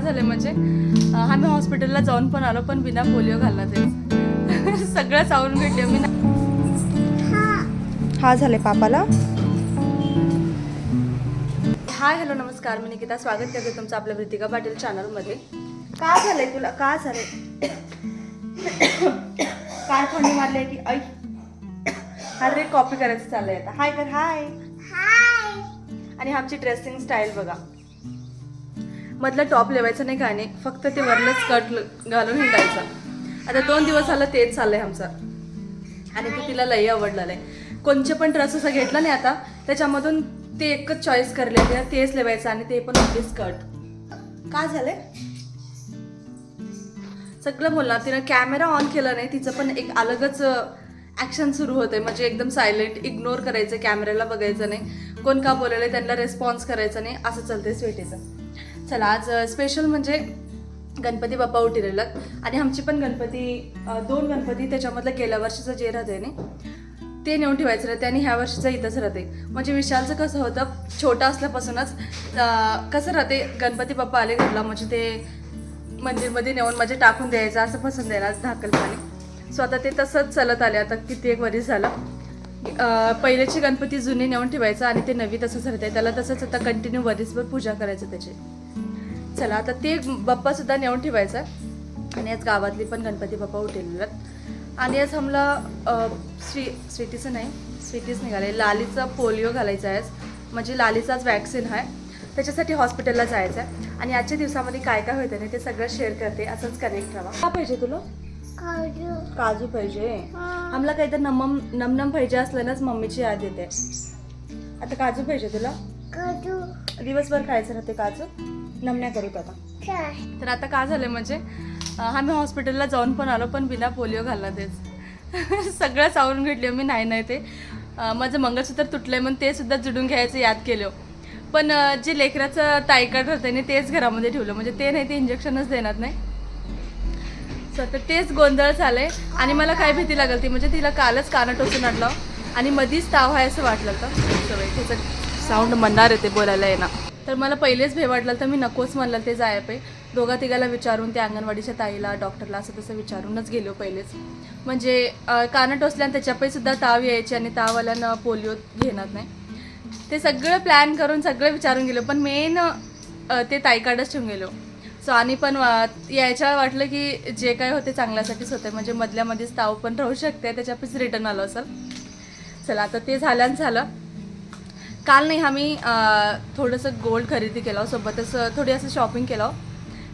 झाले म्हणजे आम्ही हॉस्पिटलला जाऊन पण आलो पण बिना पोलिओ घालला ते सगळं चावून घेतले मी. हा झाले पापाला. हाय हॅलो नमस्कार, मी निकिता स्वागत करते तुमचं आपल्या वृत्तिका पाटील चॅनलमध्ये. का झालंय तुला, का झालंय? काय थंडी मारली आहे की ऐ? अरे कॉपी करायचं चाललंय आता. हाय कर, हाय हाय. आणि आमची ड्रेसिंग स्टाईल बघा, मधलं टॉप लेवायचं नाही, काय नाही, फक्त ते वरलं स्कर्ट घालून हिंडायचं. आता 2 दिवस झालं तेच चाललंय आमचं. आणि ते तिला लई आवडलेलं आहे. कोणचे पण ड्रेस असं घेतला नाही आता त्याच्यामधून ते एकच चॉईस करले, तेच लेवायचं आणि ते पण आपली स्कर्ट. काय झालंय? सगळं बोलणार. तिनं कॅमेरा ऑन केला नाही, तिचं पण एक अलगच ॲक्शन सुरू होते. म्हणजे एकदम सायलेंट, इग्नोर करायचं, कॅमेऱ्याला बघायचं नाही, कोण का बोलायला त्यांना रिस्पॉन्स करायचं नाही, असं चालतंय स्वीटीचं. चला आज स्पेशल म्हणजे गणपती बाप्पा उठलेलं आणि आमची पण गणपती 2 गणपती त्याच्यामधलं गेल्या वर्षीचं जे राहते ना ते नेऊन ठेवायचं राहते आणि ह्या वर्षीचं इथंच राहते. म्हणजे विशालचं कसं होतं, छोटा असल्यापासूनच कसं राहते, गणपती बाप्पा आले घरला म्हणजे ते मंदिरमध्ये नेऊन म्हणजे टाकून द्यायचं, असं पसंत आहे ना धाकलपणे. सो आता ते तसंच चालत आले. आता किती 1 वर्ष झालं. पहिलेची गणपती जुने नेऊन ठेवायचं आणि ते नवी तसंच राहते, त्याला तसंच आता कंटिन्यू वरीसभर पूजा करायचं त्याची. चला आता ते बाप्पासुद्धा नेऊन ठेवायचं आणि आज गावातली पण गणपती बाप्पा उठलेलं. आणि आज आम्हाला स्वीटीचं नाही, स्वीटीच निघाले, लालीचा पोलिओ घालायचा आहे. म्हणजे लालीचाच वॅक्सिन आहे, त्याच्यासाठी हॉस्पिटलला जायचं आहे. आणि आजच्या दिवसामध्ये काय काय होतं नाही ते सगळं शेअर करते. असंच कनेक्ट राहा. का पाहिजे तुला? काजू पाहिजे. आम्हाला काहीतरी नमनम पाहिजे असल्यानंच मम्मीची याद येते. आता काजू पाहिजे तुला? दिवसभर खायचं राहते काजू. नमण्या करूत आता. तर आता काय झालं म्हणजे आम्ही हॉस्पिटलला जाऊन पण आलो पण बिना पोलिओ घालला तेच सगळं चावून घेतले मी. नाही ते माझं मंगळसूत्र तुटलंय म्हणून ते सुद्धा जुडून घ्यायचं याद केलं. पण जे लेकराचं टायकॉइड राहते ना तेच घरामध्ये ठेवलं, म्हणजे ते नाही, ते इंजेक्शनच देणार नाही. सो तर तेच गोंधळ झालंय. आणि मला काय भीती लागल ती म्हणजे तिला कालच कानं टोचून आणलं आणि मधीच ताव आहे असं वाटलं होतं. सवय त्याचं साऊंड म्हणणार आहे ते बोलायला येणार. तर मला पहिलेच भे वाटलं तर मी नकोच म्हणलं ते जाय पे. 2-3 विचारून ते अंगणवाडीच्या ताईला, डॉक्टरला असं तसं विचारूनच गेलो पहिलेच. म्हणजे कानं टोचल्यानं त्याच्यापैकी सुद्धा ताव यायचे आणि ताववाल्यानं पोलिओ घेणार नाही. ते सगळं प्लॅन करून सगळं विचारून गेलो, पण मेन ते ताईकार्डच ठेवून गेलो. सो आणि पण यायच्या वाटलं की जे काय होते चांगल्यासाठीच होते, म्हणजे मधल्यामध्येच ताव पण राहू शकते, त्याच्यापैकी रिटर्न आलो असेल. चला आता ते झालं. काल नाही आम्ही थोडंसं गोल्ड खरेदी केलं, सोबतच थोडी असं शॉपिंग केलं.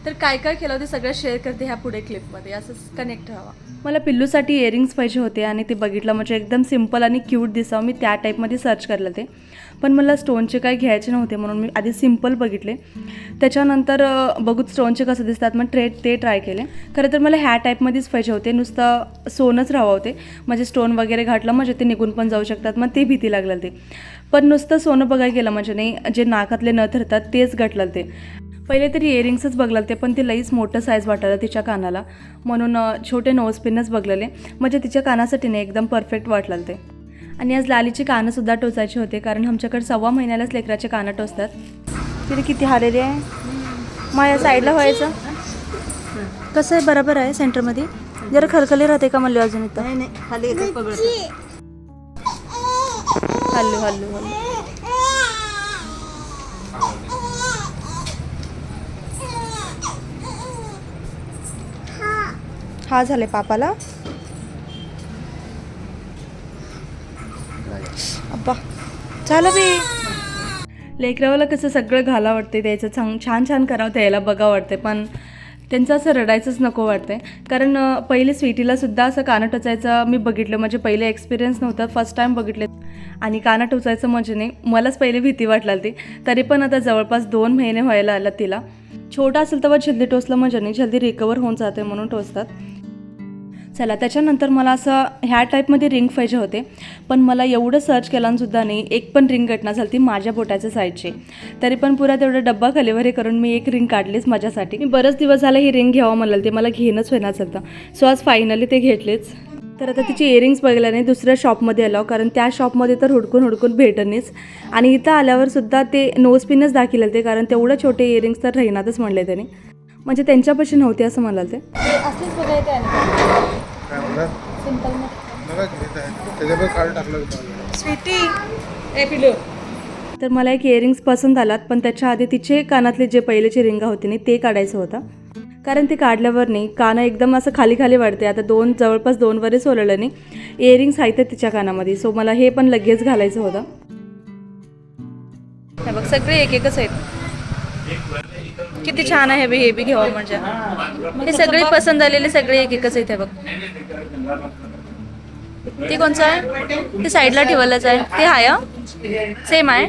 तर काय काय केलं ते सगळं शेअर करते ह्या पुढे क्लिपमध्ये. असंच कनेक्ट राहावा. मला पिल्लूसाठी इयरिंग्स पाहिजे होते आणि ते बघितलं म्हणजे एकदम सिम्पल आणि क्यूट दिसावं, मी त्या टाईपमध्ये सर्च करलं ते. पण मला स्टोनचे काही घ्यायचे नव्हते म्हणून मी आधी सिम्पल बघितले. त्याच्यानंतर बघूत स्टोनचे कसं दिसतात मग ते ट्राय केले. खरं तर मला ह्या टाईपमध्येच पाहिजे होते, नुसतं सोनच राहावं होते. म्हणजे स्टोन वगैरे घातलं म्हणजे ते निघून पण जाऊ शकतात, मग ते भीती लागलं ते. पण नुसतं सोनं बघायला गेलं म्हणजे नाही, जे नाकातले नथ राहतात तेच घटलं ते. पहिले तरी इयरिंग्सच बघलं ते, पण ते लईच मोठं साईज वाटायला तिच्या कानाला, म्हणून छोटे नोजपिनच बघलेले. म्हणजे तिच्या कानासाठी नाही, एकदम परफेक्ट वाटलं ते. आणि आज लालीची कानंसुद्धा टोचायचे होते, कारण आमच्याकडे 1.25 महिन्यालाच लेकराचे कानं टोचतात. तिथे किती हालेले आहे. मग या साईडला व्हायचं कसं आहे, बरोबर आहे सेंटरमध्ये. जरा खलखली राहते का म्हणले अजून इथं? नाही खाली हल्लू हल्लू हल्लू. हा झाले पापाला. अब्बा झालं बी. लेकरावाला कसं सगळं घाला वाटते, द्यायचं छान करावं, द्यायला बघा वाटते, पण त्यांचं असं रडायचंच नको वाटते. कारण पहिले स्वीटीलासुद्धा असं कानं टोचायचं मी बघितलं, म्हणजे पहिले एक्सपिरियन्स नव्हतं, फर्स्ट टाईम बघितले. आणि कानं टोचायचं म्हणजे नाही, मलाच पहिले भीती वाटली ती. तरी पण आता जवळपास 2 महिने व्हायला आला तिला. छोटा असेल तेव्हा जल्दी टोचलं म्हणजे नाही, जल्दी रिकवर होऊन जाते म्हणून टोचतात. चला त्याच्यानंतर मला असं ह्या टाईपमध्ये रिंग पाहिजे होते, पण मला एवढं सर्च केल्यानंसुद्धा नाही एक पण रिंग घटना झाली ती माझ्या बोटाच्या साईडची. तरी पण पुरा तेवढा डब्बा खालीवरी करून मी एक रिंग काढलीच माझ्यासाठी. मी बरंच दिवस झालं ही रिंग घ्यावं म्हणाल, ते मला घेणंच होईना चालतं. सो आज फायनली ते घेतलेच. तर आता तिची इयरिंग्स बघायला नाही दुसऱ्या शॉपमध्ये आलो, कारण त्या शॉपमध्ये तर हुडकून भेटणीच. आणि इथं आल्यावर सुद्धा ते नोज पिनच दाखवलं ते, कारण तेवढं छोटे इयरिंग्स तर राहीनातच म्हणले त्याने. म्हणजे त्यांच्यापाशी नव्हते असं म्हणाल ते असलीच बघायचं आहे काय म्हणतात सिंपल बघा घेत आहे त्याच्यावर कार्ड टाकलं होतं स्वीटी ए पिलो. तर मला एक इयरिंग्स पसंत आलात, पण त्याच्या आधी तिचे कानातले जे पहिलेचे रिंगा होते नाही ते काढायचं होतं, कारण ते काढल्यावर नाही कानं एकदम असं खाली खाली वाढते. आता जवळपास 2 वरच ओलवलं नाही, इयरिंग्स आहेत तिच्या कानामध्ये, सो मला हे पण लगेच घालायचं होतं. हे बघ सगळे एक एकच आहेत, किती छान आहे हे बी घ्यावं म्हणजे. हे सगळे पसंत आलेले सगळे एक एकच आहेत. हे बघ ते कोणचं आहे, ते साईडला ठेवलंच आहे, ते आहे सेम आहे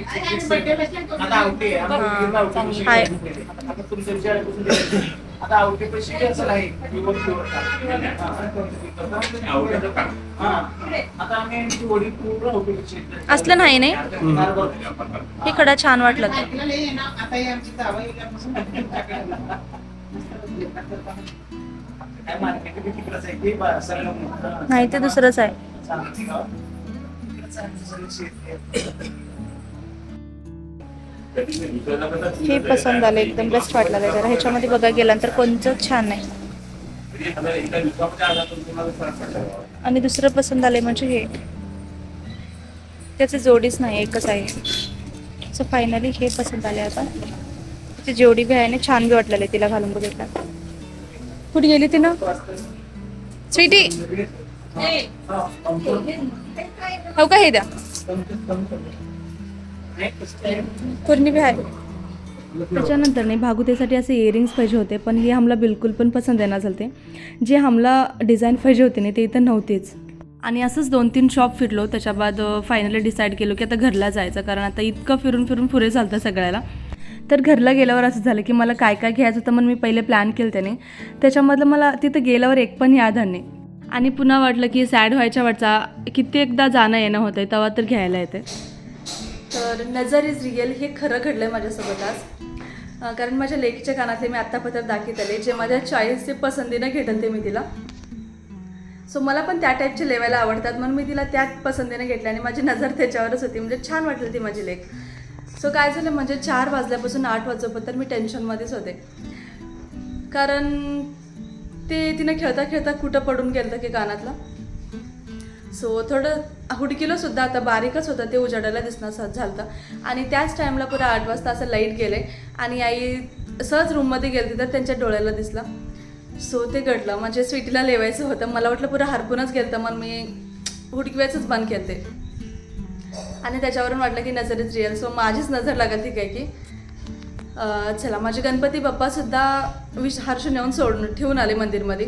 हाय. असलं नाही नाही हे खडा छान वाटलं. नाही ते दुसरंच आहे. हे पसंत आलं, एकदम बेस्ट वाटलं जरा. ह्याच्यामध्ये बघायला गेल्यानंतर कोणतं छान नाही. आणि दुसरं पसंत आलंय म्हणजे हे, त्याची जोडीच नाही, एकच आहे. सो फायनली हे पसंत आले. आता त्याची जोडी बी आहे ना, छान बी वाटलेलं तिला घालून बघितलं. कुठे गेली ती ना स्वीटी, हो का हे द्या पूर्णी बी आहे. त्याच्यानंतर नाही भागुतेसाठी असे इयरिंग्स पाहिजे होते, पण हे आम्हाला बिलकुल पण पसंत येणार झालते. जे आम्हाला डिझाईन पाहिजे होते नाही ते इथं नव्हतेच. आणि असंच 2-3 शॉप फिरलो, त्याच्या बाद फायनली डिसाईड केलो की आता घरला जायचं, कारण आता इतकं फिरून फिरून पुरे चालतं सगळ्याला. तर घरला गेल्यावर असं झालं की मला काय काय घ्यायचं होतं, म्हणून मी पहिले प्लॅन केलं त्याने. त्याच्यामधलं मला तिथं गेल्यावर एक पण याद नाही. आणि पुन्हा वाटलं की सॅड व्हायच्या वाटचा कित्येकदा जाणं येणं होतं आहे, तेव्हा तर घ्यायला येते. तर नजर इज रिअल हे खरं घडलं आहे माझ्यासोबत आज. कारण माझ्या लेकीच्या कानातले मी आत्तापर्यंत दाखवत आले, जे माझ्या चॉईसचे पसंतीनं घेतलं ते मी तिला. सो मला पण त्या टाईपचे लेवायला आवडतात, म्हणून मी तिला त्याच पसंतीने घेतले आणि माझी नजर त्याच्यावरच होती. म्हणजे छान वाटली ती माझी लेक. सो काय झालं म्हणजे 4 वाजल्यापासून 8 वाजेपर्यंत मी टेन्शनमध्येच होते, कारण ते तिनं खेळता खेळता कुठं पडून गेलं की कानातलं. सो थोडं हुडकिलं सुद्धा, आता बारीकच होतं ते, उजाडायला दिसणं झालं. आणि त्याच टाईमला पुरा 8 वाजता असं लाईट गेले आणि आई सहज रूममध्ये गेली तर त्यांच्या डोळ्याला दिसलं. सो ते घडलं, म्हणजे स्वीटीला लेवायचं होतं. मला वाटलं पुरं हरपूनच गेलं, तर मग मी हुडकवायचंच बंद केलं ते. आणि त्याच्यावरून वाटलं की नजर इज रिअल. सो माझीच नजर लागत ती काय की चला माझे गणपती बाप्पासुद्धा हर्ष नेऊन सोडून ठेवून आले मंदिरमध्ये.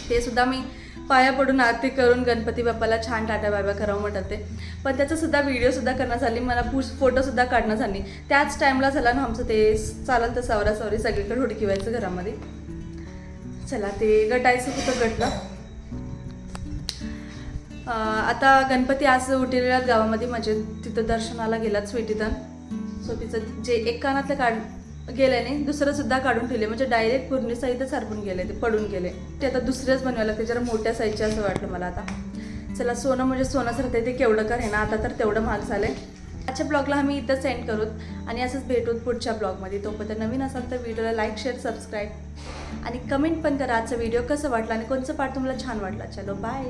ते सुद्धा मी पाया पडून आरती करून गणपती बाप्पाला छान टाटा बाबा करावं म्हणतात ते. पण त्याचासुद्धा व्हिडिओसुद्धा करणं झाली, मला फोटोसुद्धा काढणं झाली. त्याच टाईमला झाला ना आमचं ते चालेल तर सावरासावरी सगळीकडे हुडकिवायचं घरामध्ये. चला ते गटायचं कुठं गटलं. आता गणपती आज उठलेल्या गावामध्ये, म्हणजे तिथं दर्शनाला गेलात स्वीटीतन. सो तिचं जे एक कानातलं गेले नाही, दुसरं सुद्धा काढून ठेवले, म्हणजे डायरेक्ट पूर्ण साईजच हरपून गेले, ते पडून गेले. ते आता दुसरेच बनवायला लागते, जरा मोठ्या साईजचे असं वाटलं मला आता. चला सोनं म्हणजे सोनंच राहते, ते केवढं का आहे ना, आता तर तेवढं महाग झालं आहे. आजच्या ब्लॉगला आम्ही इथं सेंड करूत आणि असंच भेटूत पुढच्या ब्लॉगमध्ये. तोपर्यंत नवीन असाल तर व्हिडिओला लाईक, शेअर, सबस्क्राईब आणि कमेंट पण करा आजचा व्हिडिओ कसं वाटला आणि कोणचं पार्ट तुम्हाला छान वाटला. चलो बाय.